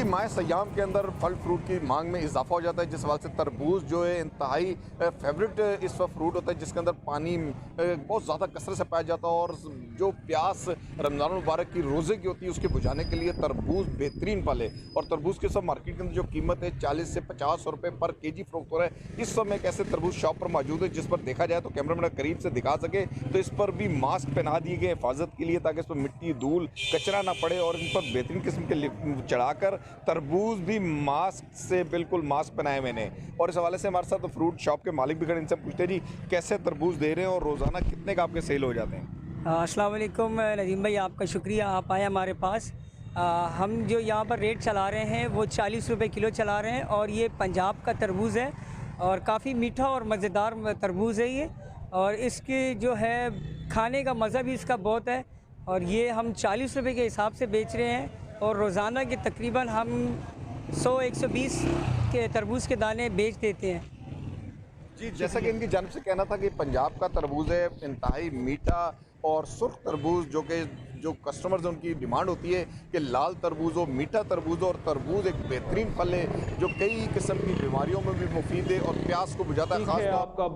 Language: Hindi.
माह सयाम के अंदर फल फ्रूट की मांग में इजाफा हो जाता है, जिस हवाले से तरबूज जो है इंतहाई फेवरेट इस वक्त फ्रूट होता है, जिसके अंदर पानी बहुत ज़्यादा कसरत से पाया जाता है। और जो प्यास रमज़ान मुबारक की रोज़े की होती है उसके बुझाने के लिए तरबूज बेहतरीन फल है। और तरबूज के सब मार्केट के अंदर जो कीमत है 40 से 50 रुपये पर केजी फ़रोख्त हो रहा है। इस समय एक ऐसे तरबूज शॉप पर मौजूद है जिस पर देखा जाए तो कैमरा करीब से दिखा सके तो इस पर भी मास्क पहना दिए गए हिफाजत के लिए, ताकि इस पर मिट्टी धूल कचरा ना पड़े। और इन पर बेहतरीन किस्म के चढ़ाकर तरबूज भी मास्क से बिल्कुल मास्क पहनाए मैंने। और इस हवाले से हमारे साथ तो फ्रूट शॉप के मालिक भी खड़े, इनसे पूछते हैं जी कैसे तरबूज दे रहे हैं और रोज़ाना कितने का आपके सेल हो जाते हैं। अस्सलाम वालेकुम नदीम भाई, आपका शुक्रिया, आप आए हमारे पास। हम जो यहाँ पर रेट चला रहे हैं वो 40 रुपये किलो चला रहे हैं और ये पंजाब का तरबूज़ है और काफ़ी मीठा और मज़ेदार तरबूज़ है ये। और इसके जो है खाने का मज़ा भी इसका बहुत है। और ये हम 40 रुपये के हिसाब से बेच रहे हैं और रोज़ाना के तकरीबन हम 100-120 के तरबूज़ के दाने बेच देते हैं। जी, जैसा कि इनकी जानिब से कहना था कि पंजाब का तरबूज है इंतहाई मीठा और सुर्ख तरबूज, जो कस्टमर्स हैं उनकी डिमांड होती है कि लाल तरबूज हो, मीठा तरबूज हो। और तरबूज एक बेहतरीन फल है जो कई किस्म की बीमारियों में भी मुफीद है और प्यास को बुझाता है। ठीक खास है तौर आपका